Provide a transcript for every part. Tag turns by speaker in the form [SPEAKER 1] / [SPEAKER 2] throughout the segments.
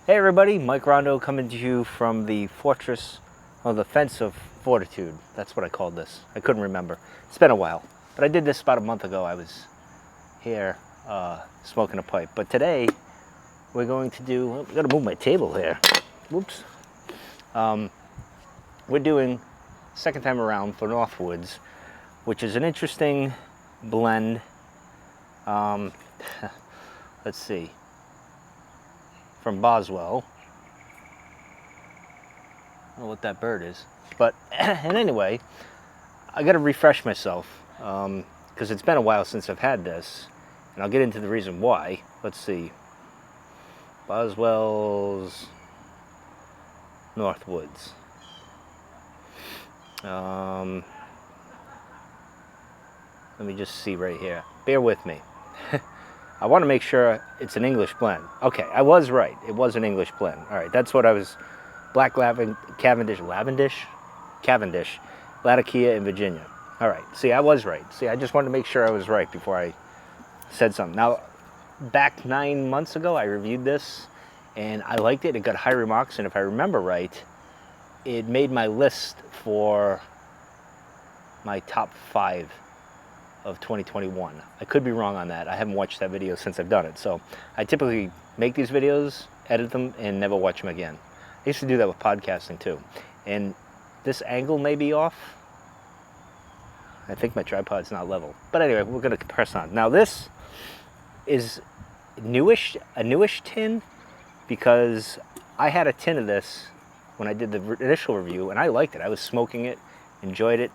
[SPEAKER 1] Hey everybody, Mike Rondo coming to you from the fortress, or the fence of fortitude. That's what I called this. I couldn't remember. It's been a while. But I did this about a month ago. I was here smoking a pipe. But today, we're going to do, I've got to move my table here. Whoops. We're doing second time around for Northwoods, which is an interesting blend. Let's see. From Boswell. I don't know what that bird is. But, and anyway, I got to refresh myself because it's been a while since I've had this. And I'll get into the reason why. Let's see. Boswell's Northwoods. Let me just see right here. Bear with me. I want to make sure it's an English blend. Okay, I was right. It was an English blend. All right, that's what I was. Black Cavendish, Latakia, and Virginia. All right, see, I was right. See, I just wanted to make sure I was right before I said something. Now, back 9 months ago, I reviewed this, and I liked it. It got high remarks, and if I remember right, it made my list for my top 5 of 2021. I could be wrong on that. I haven't watched that video since I've done it. So I typically make these videos, edit them, and never watch them again. I used to do that with podcasting too. And this angle may be off. I think my tripod's not level. But anyway, we're gonna press on. Now this is a newish tin, because I had a tin of this when I did the initial review, and I liked it. I was smoking it, enjoyed it.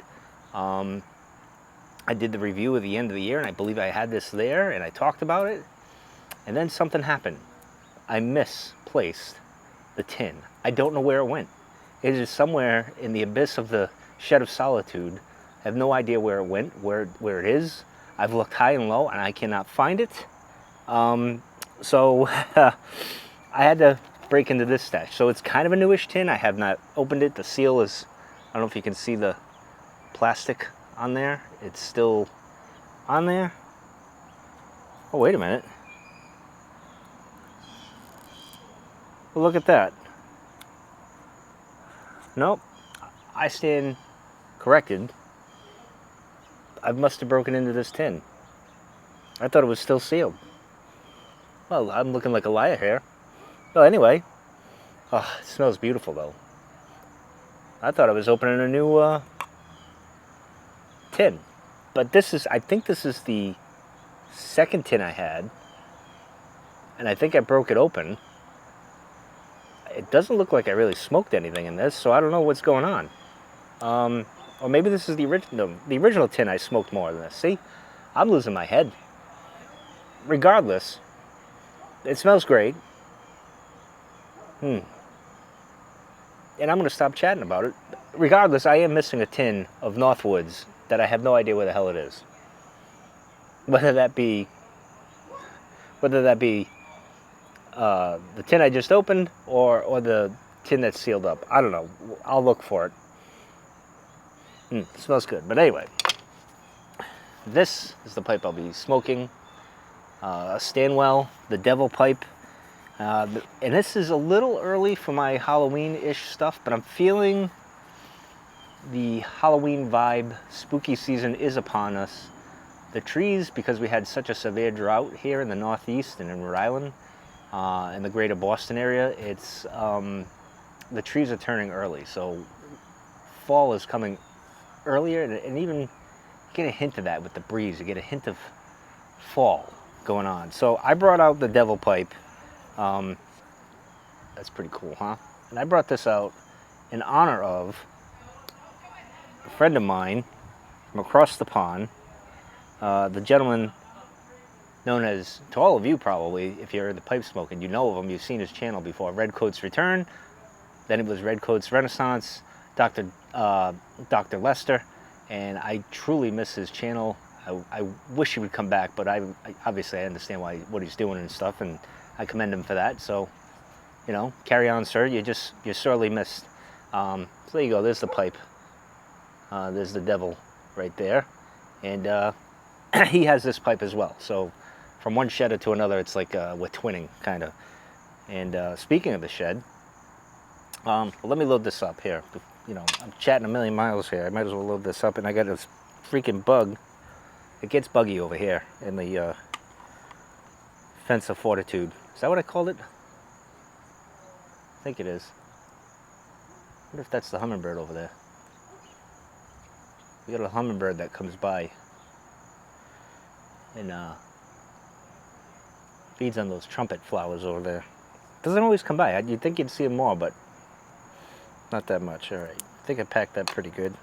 [SPEAKER 1] I did the review at the end of the year, and I believe I had this there, and I talked about it. And then something happened. I misplaced the tin. I don't know where it went. It is somewhere in the abyss of the shed of solitude. I have no idea where it went, where it is. I've looked high and low, and I cannot find it. So I had to break into this stash. So it's kind of a newish tin. I have not opened it. The seal is, I don't know if you can see the plastic on there. It's still on there. Oh, wait a minute. Well, look at that. Nope. I stand corrected. I must have broken into this tin. I thought it was still sealed. Well, I'm looking like a liar here. Well, anyway. Oh, it smells beautiful, though. I thought I was opening a new tin. But this is, I think this is the second tin I had. And I think I broke it open. It doesn't look like I really smoked anything in this, so I don't know what's going on. Or maybe this is the original tin I smoked more than this. See? I'm losing my head. Regardless, it smells great. And I'm going to stop chatting about it. Regardless, I am missing a tin of Northwoods that I have no idea where the hell it is. Whether that be the tin I just opened or the tin that's sealed up. I don't know. I'll look for it. It smells good. But anyway, this is the pipe I'll be smoking. A Stanwell, the Devil pipe. And this is a little early for my Halloween-ish stuff, but I'm feeling the Halloween vibe. Spooky season is upon us. The trees, because we had such a severe drought here in the Northeast and in Rhode Island, in the greater Boston area, it's the trees are turning early. So fall is coming earlier, and even you get a hint of that with the breeze. You get a hint of fall going on. So I brought out the Devil pipe. That's pretty cool, huh? And I brought this out in honor of a friend of mine from across the pond, the gentleman known as, to all of you probably, if you're into pipe smoking, you know of him, you've seen his channel before, Redcoat's Return, then it was Redcoat's Renaissance, Dr. Lester, and I truly miss his channel. I wish he would come back, but I obviously I understand what he's doing and stuff, and I commend him for that. So, you know, carry on, sir. You're sorely missed. So there you go. There's the pipe. There's the Devil right there, and he has this pipe as well. So from one shedder to another, it's like we're twinning, kind of. And speaking of the shed, well, let me load this up here. You know, I'm chatting a million miles here. I might as well load this up, and I got this freaking bug. It gets buggy over here in the fence of fortitude. Is that what I called it? I think it is. I wonder if that's the hummingbird over there. We got a hummingbird that comes by and feeds on those trumpet flowers over there. Doesn't always come by. You'd think you'd see him more, but not that much. All right, I think I packed that pretty good.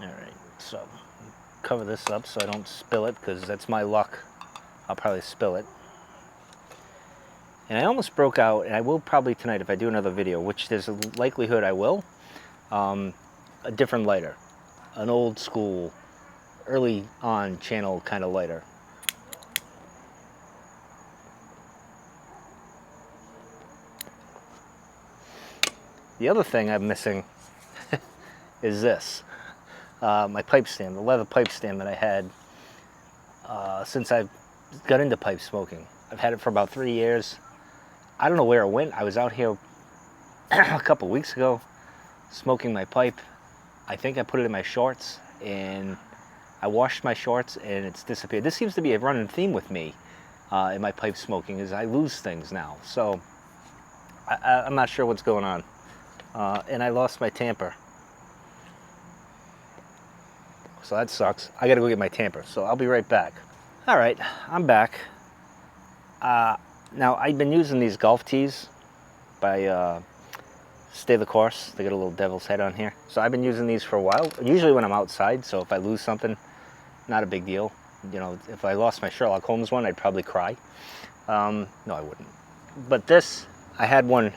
[SPEAKER 1] All right, so cover this up so I don't spill it, because that's my luck. I'll probably spill it. And I almost broke out, and I will probably tonight if I do another video, which there's a likelihood I will, a different lighter. An old school, early on channel kind of lighter. The other thing I'm missing is this. My pipe stand, the leather pipe stand that I had since I got into pipe smoking. I've had it for about 3 years. I don't know where it went. I was out here a couple weeks ago smoking my pipe. I think I put it in my shorts, and I washed my shorts and it's disappeared. This seems to be a running theme with me in my pipe smoking, is I lose things now. So I'm not sure what's going on. And I lost my tamper. So that sucks. I gotta go get my tamper, so I'll be right back. All right, I'm back. Now, I've been using these golf tees by Stay the Course. They got a little devil's head on here. So I've been using these for a while, usually when I'm outside, so if I lose something, not a big deal. You know, if I lost my Sherlock Holmes one, I'd probably cry. No, I wouldn't. But this, I had one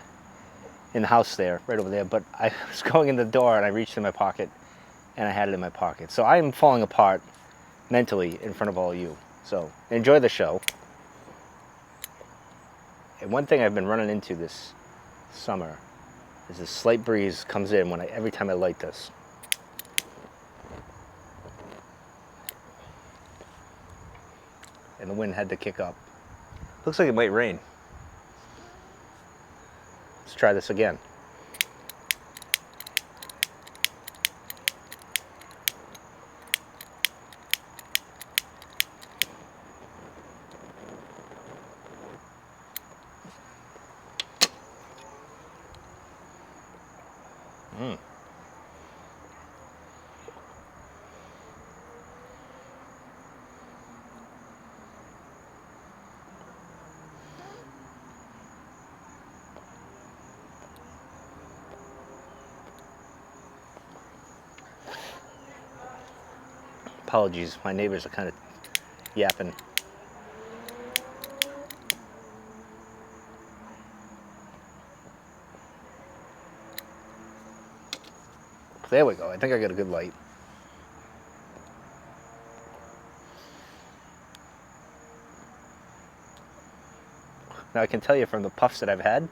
[SPEAKER 1] in the house there, right over there, but I was going in the door and I reached in my pocket and I had it in my pocket. So I am falling apart mentally in front of all of you. So enjoy the show. And one thing I've been running into this summer is this slight breeze comes in every time I light this. And the wind had to kick up. Looks like it might rain. Let's try this again. Apologies, my neighbors are kind of yapping. There we go. I think I got a good light. Now I can tell you from the puffs that I've had,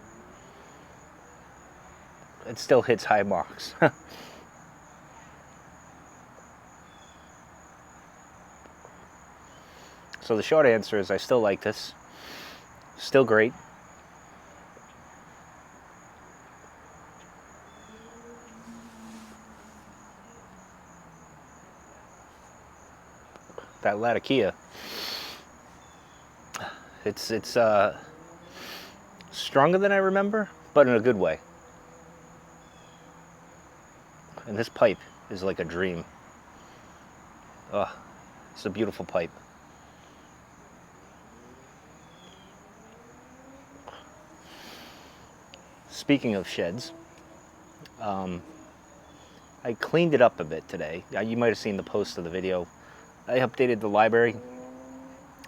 [SPEAKER 1] it still hits high marks. So the short answer is I still like this. Still great. That Latakia, it's stronger than I remember, but in a good way. And this pipe is like a dream. Oh, it's a beautiful pipe. Speaking of sheds, I cleaned it up a bit today. You might have seen the post of the video. I updated the library.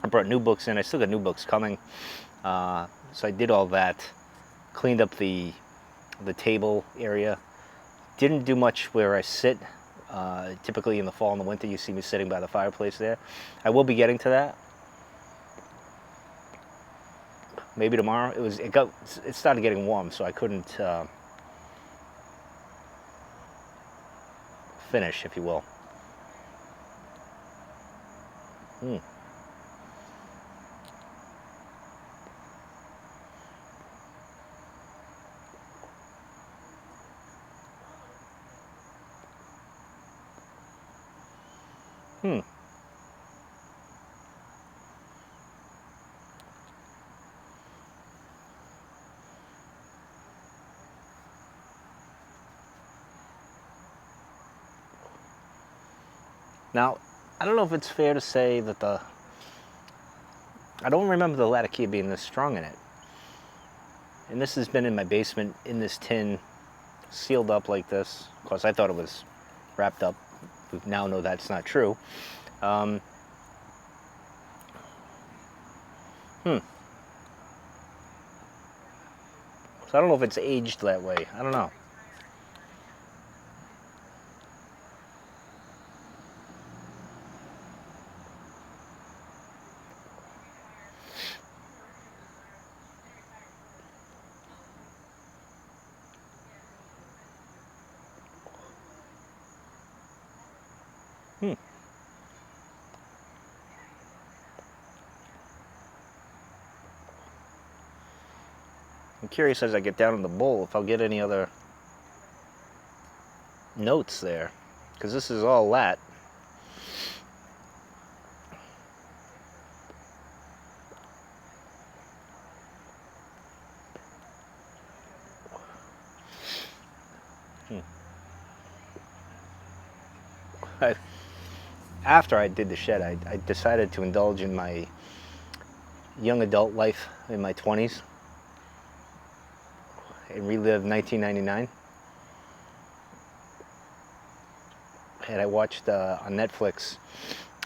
[SPEAKER 1] I brought new books in. I still got new books coming. So I did all that. Cleaned up the table area. Didn't do much where I sit. Typically in the fall and the winter, you see me sitting by the fireplace there. I will be getting to that. Maybe tomorrow. It started getting warm, so I couldn't finish, if you will. Now, I don't know if it's fair to say that I don't remember the latakia being this strong in it. And this has been in my basement in this tin, sealed up like this. Of course, I thought it was wrapped up. We now know that's not true. So I don't know if it's aged that way. I don't know. I'm curious as I get down in the bowl if I'll get any other notes there, because this is all lat. After I did the shed, I decided to indulge in my young adult life in my 20s and relive 1999. And I watched on Netflix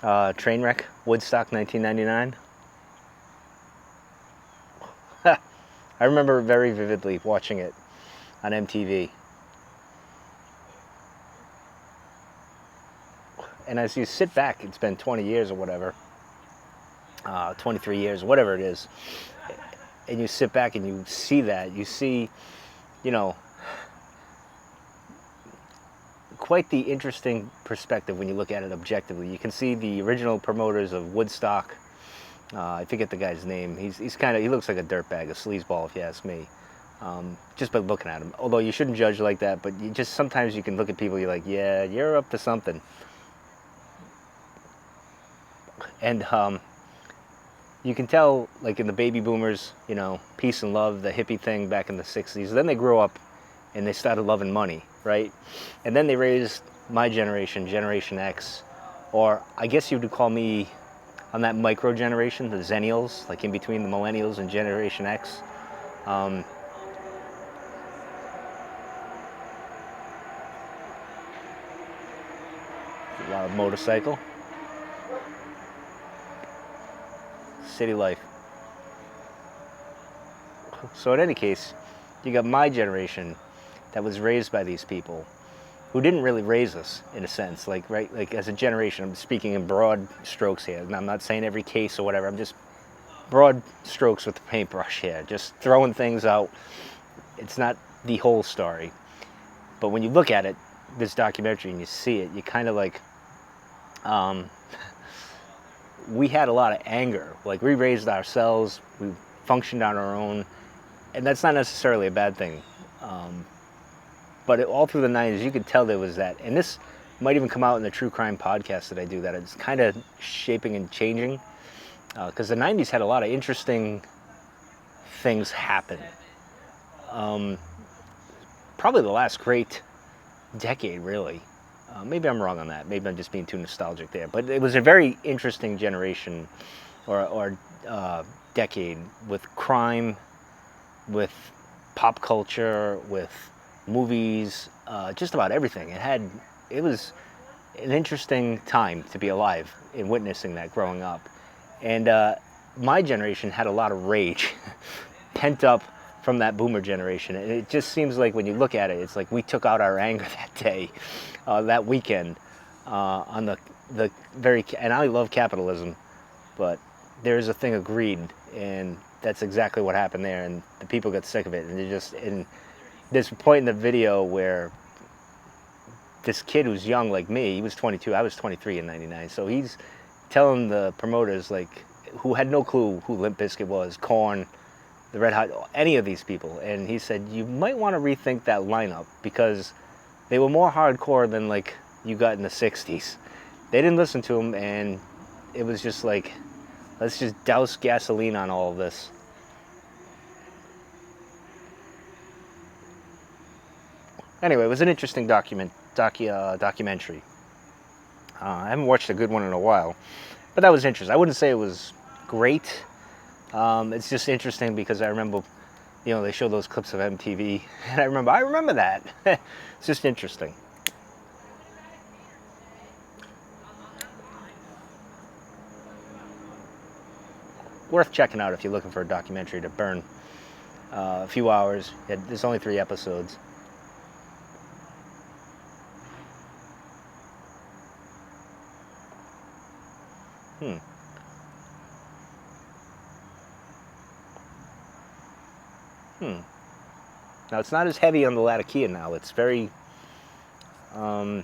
[SPEAKER 1] Trainwreck, Woodstock 1999. I remember very vividly watching it on MTV. And as you sit back, it's been 20 years or whatever, 23 years, whatever it is, and you sit back and you see that, you see, you know, quite the interesting perspective when you look at it objectively. You can see the original promoters of Woodstock. I forget the guy's name. He looks like a dirtbag, a sleazeball, if you ask me. Just by looking at him. Although you shouldn't judge like that, but sometimes you can look at people, you're like, yeah, you're up to something. And you can tell, like in the baby boomers, peace and love, the hippie thing back in the 60s. Then they grew up and they started loving money, right? And then they raised my generation, Generation X, or I guess you would call me on that micro generation, the Zennials, like in between the Millennials and Generation X. A lot of motorcycle. City life. So in any case, you got my generation that was raised by these people who didn't really raise us, in a sense, like as a generation. I'm speaking in broad strokes here, and I'm not saying every case or whatever. I'm just broad strokes with the paintbrush here, just throwing things out. It's not the whole story, but when you look at it, this documentary, and you see it, you kind of like, we had a lot of anger. Like, we raised ourselves, we functioned on our own, and that's not necessarily a bad thing. But all through the 90s, you could tell there was that. And this might even come out in the true crime podcast that I do, that it's kind of shaping and changing. Because the 90s had a lot of interesting things happen. Probably the last great decade, really. Maybe I'm wrong on that. Maybe I'm just being too nostalgic there. But it was a very interesting generation or decade, with crime, with pop culture, with movies, just about everything. It was an interesting time to be alive and witnessing that growing up. And my generation had a lot of rage pent up from that boomer generation. And it just seems like when you look at it, it's like we took out our anger that day, that weekend, on the very, and I love capitalism, but there's a thing of greed, and that's exactly what happened there, and the people got sick of it. And there's a point in the video where this kid who's young like me, he was 22, I was 23 in 99, so he's telling the promoters, like, who had no clue who Limp Bizkit was, Korn, the Red Hot, any of these people, and he said, you might want to rethink that lineup, because they were more hardcore than like you got in the 60s. They didn't listen to him, and it was just like, let's just douse gasoline on all of this. Anyway, it was an interesting documentary. I haven't watched a good one in a while, but that was interesting. I wouldn't say it was great. It's just interesting because I remember, they show those clips of MTV, and I remember that. It's just interesting. Worth checking out if you're looking for a documentary to burn a few hours. There's only 3 episodes. Now it's not as heavy on the Latakia now. It's very, I don't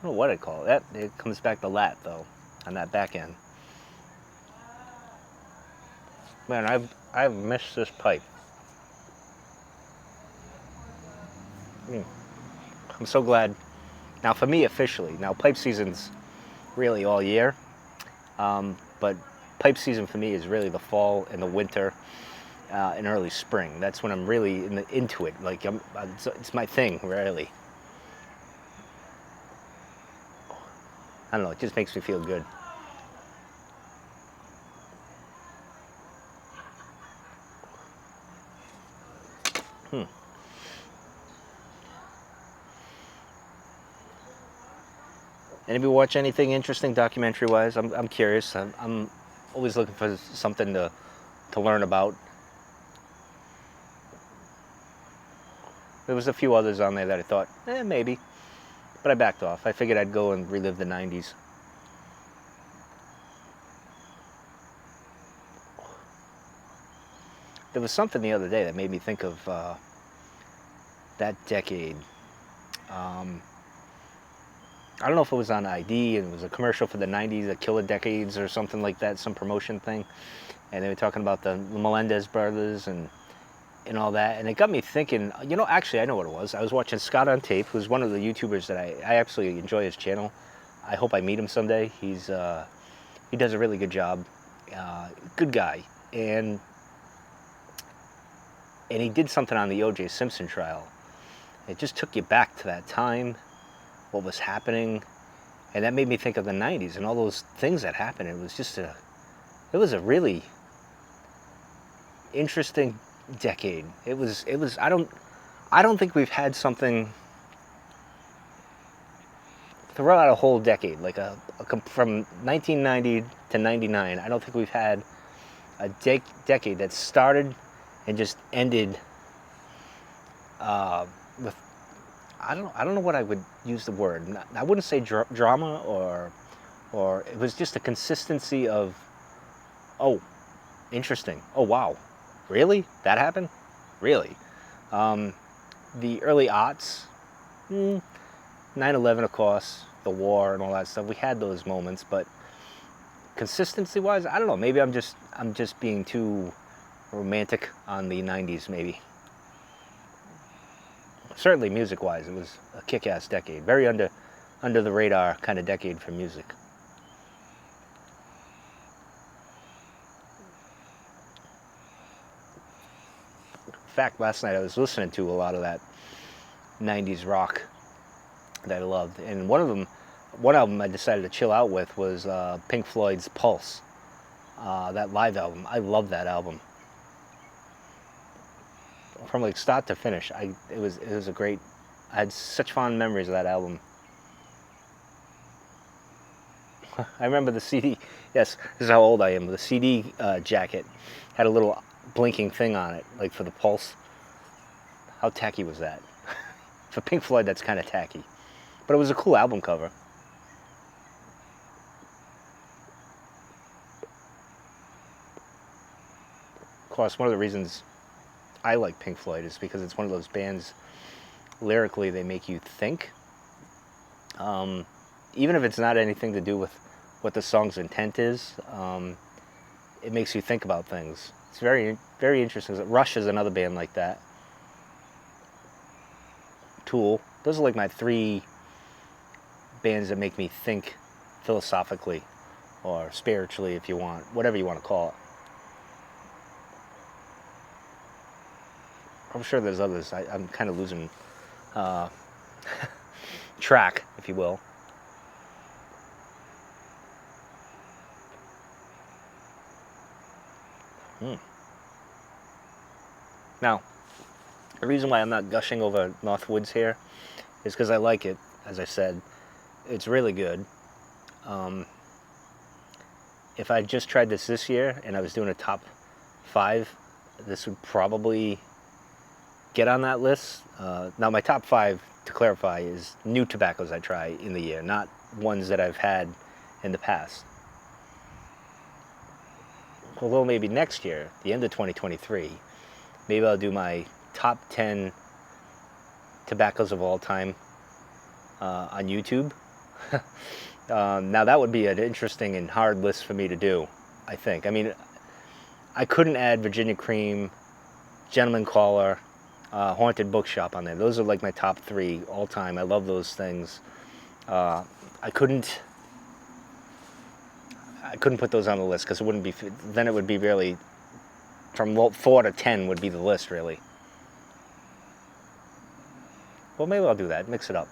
[SPEAKER 1] know what I'd call it. It comes back to lat though, on that back end. Man, I've missed this pipe. I'm so glad. Now for me officially, now pipe season's really all year, but pipe season for me is really the fall and the winter and early spring. That's when I'm really into it. Like it's my thing, really. I don't know. It just makes me feel good. Anybody watch anything interesting documentary-wise? I'm curious. I'm always looking for something to learn about. There was a few others on there that I thought, maybe. But I backed off. I figured I'd go and relive the 90s. There was something the other day that made me think of that decade. I don't know if it was on ID and it was a commercial for the 90s, the Killer Decades or something like that, some promotion thing. And they were talking about the Melendez brothers and all that. And it got me thinking, actually I know what it was. I was watching Scott on Tape, who's one of the YouTubers that I absolutely enjoy his channel. I hope I meet him someday. He does a really good job. Good guy. And he did something on the O.J. Simpson trial. It just took you back to that time, what was happening, and that made me think of the 90s and all those things that happened. It was just it was a really interesting decade. It was I don't think we've had something throughout a whole decade, like from 1990 to 99. I don't think we've had a decade that started and just ended with, I don't know what I would use the word. I wouldn't say drama or it was just a consistency of, oh, interesting. Oh, wow. Really? That happened? Really? The early aughts, 9/11, of course, the war and all that stuff. We had those moments, but consistency-wise, I don't know. Maybe I'm just being too romantic on the 90s, maybe. Certainly music-wise, it was a kick-ass decade. Very under the radar kind of decade for music. In fact, last night I was listening to a lot of that 90s rock that I loved. And one album I decided to chill out with was Pink Floyd's Pulse, that live album. I love that album. From like start to finish, it was a great. I had such fond memories of that album. I remember the CD. Yes, this is how old I am. The CD jacket had a little blinking thing on it, like for the Pulse. How tacky was that? For Pink Floyd, that's kind of tacky, but it was a cool album cover. Of course, one of the reasons I like Pink Floyd is because it's one of those bands, lyrically, they make you think. Even if it's not anything to do with what the song's intent is, it makes you think about things. It's very, very interesting. Rush is another band like that. Tool. Those are like my 3 bands that make me think philosophically or spiritually, if you want, whatever you want to call it. I'm sure there's others. I'm kind of losing track, if you will. Now, the reason why I'm not gushing over Northwoods here is because I like it. As I said, it's really good. If I just tried this year and I was doing a top 5, this would probably get on that list. Now, my top 5, to clarify, is new tobaccos I try in the year, not ones that I've had in the past. Although maybe next year, the end of 2023, maybe I'll do my top 10 tobaccos of all time on YouTube. Now that would be an interesting and hard list for me to do, I think. I mean, I couldn't add Virginia Cream, Gentleman Caller, Haunted Bookshop on there. Those are like my top 3 all time. I love those things. I couldn't put those on the list because it wouldn't be, then it would be really, from 4 to 10 would be the list, really. Well, maybe I'll do that, mix it up.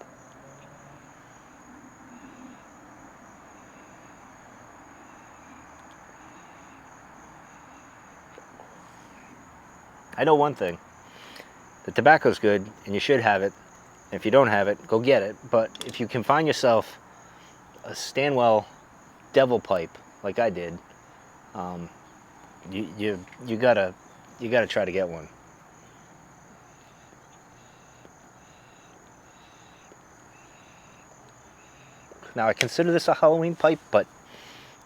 [SPEAKER 1] I know one thing. The tobacco's good, and you should have it. And if you don't have it, go get it. But if you can find yourself a Stanwell Devil Pipe, like I did, you gotta try to get one. Now I consider this a Halloween pipe, but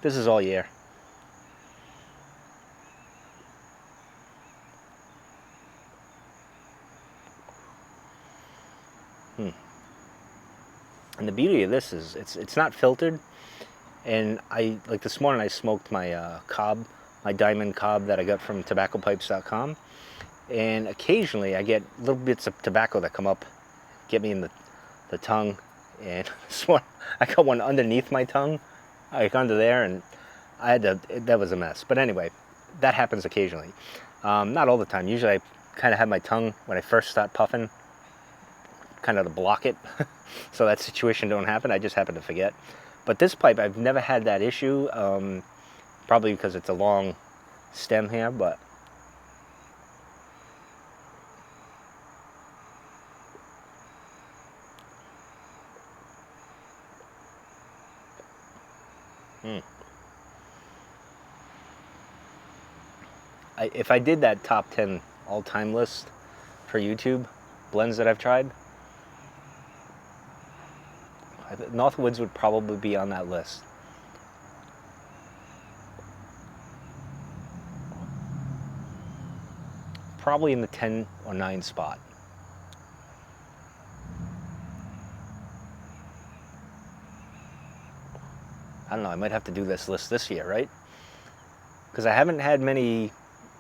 [SPEAKER 1] this is all year. And the beauty of this is it's not filtered. And like this morning I smoked my cob, my diamond cob that I got from tobaccopipes.com. And occasionally I get little bits of tobacco that come up, get me in the tongue. And this one, I got one underneath my tongue, like under there, and I had to, that was a mess. But anyway, that happens occasionally. Not all the time. Usually I kind of have my tongue, when I first start puffing, kind of to block it. So that situation don't happen. I just happen to forget. But this pipe, I've never had that issue. Probably because it's a long stem here, but if I did that top 10 all-time list for YouTube, blends that I've tried, Northwoods would probably be on that list. Probably in the 10 or 9 spot. I don't know, I might have to do this list this year, right? Because I haven't had many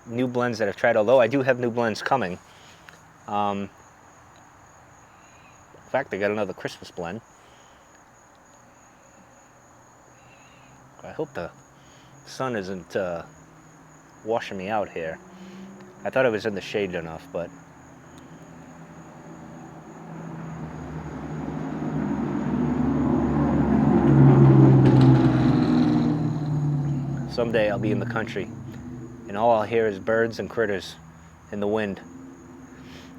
[SPEAKER 1] new blends that I've tried, although I do have new blends coming. In fact, I got another Christmas blend. I hope the sun isn't washing me out here. I thought I was in the shade enough, but someday I'll be in the country and all I'll hear is birds and critters in the wind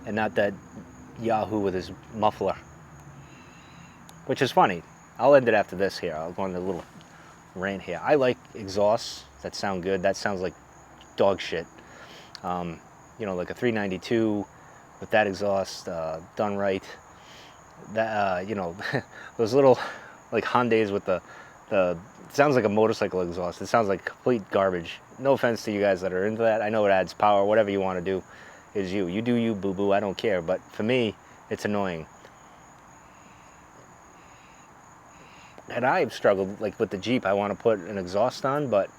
[SPEAKER 1] and not that Yahoo with his muffler, which is funny. I'll end it after this here. I'll go on a little rant here. I like exhausts that sound good. That sounds like dog shit. You know, like a 392 with that exhaust done right. That you know, those little like Hyundais with the it sounds like a motorcycle exhaust. It sounds like complete garbage. No offense to you guys that are into that. I know it adds power. Whatever you want to do is you. You do you, boo boo. I don't care. But for me, it's annoying. And I've struggled like with the Jeep. I want to put an exhaust on, but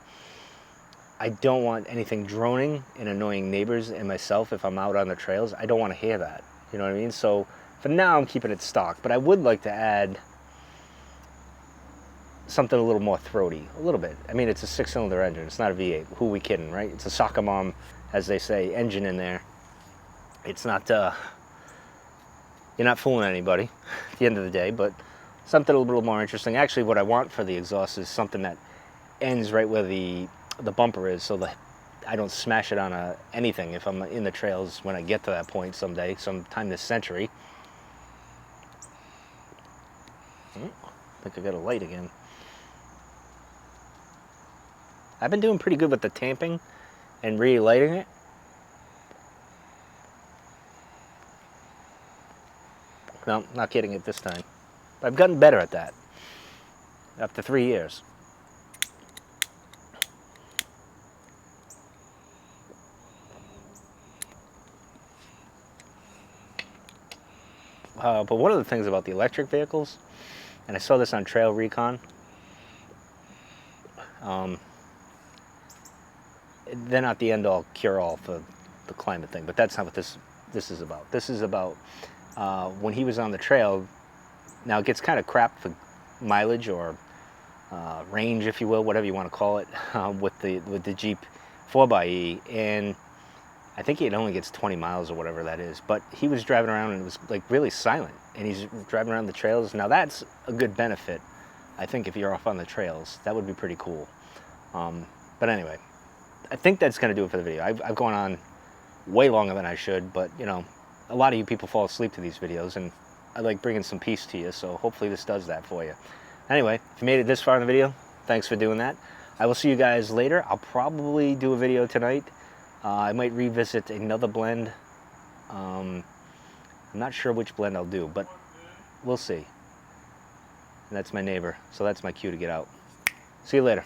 [SPEAKER 1] I don't want anything droning and annoying neighbors and myself if I'm out on the trails. I don't want to hear that. You know what I mean? So for now, I'm keeping it stock. But I would like to add something a little more throaty, a little bit. I mean, it's a 6-cylinder engine. It's not a V8. Who are we kidding, right? It's a soccer mom, as they say, engine in there. It's not, you're not fooling anybody at the end of the day, but something a little more interesting. Actually, what I want for the exhaust is something that ends right where the bumper is, so I don't smash it on anything if I'm in the trails when I get to that point sometime this century. I think I got a light again. I've been doing pretty good with the tamping and relighting it. No, not getting it this time. I've gotten better at that after 3 years. But one of the things about the electric vehicles, and I saw this on Trail Recon, they're not the end-all, cure-all for the climate thing, but that's not what this is about. This is about when he was on the trail. Now it gets kind of crap for mileage or range, if you will, whatever you want to call it, with the Jeep 4xe, and I think it only gets 20 miles or whatever that is. But he was driving around and it was like really silent, and he's driving around the trails. Now that's a good benefit, I think, if you're off on the trails. That would be pretty cool. But anyway, I think that's going to do it for the video. I've gone on way longer than I should, but you know, a lot of you people fall asleep to these videos, and I like bringing some peace to you, so hopefully this does that for you. Anyway, if you made it this far in the video, thanks for doing that. I will see you guys later. I'll probably do a video tonight. I might revisit another blend. I'm not sure which blend I'll do, but we'll see. And that's my neighbor, so that's my cue to get out. See you later.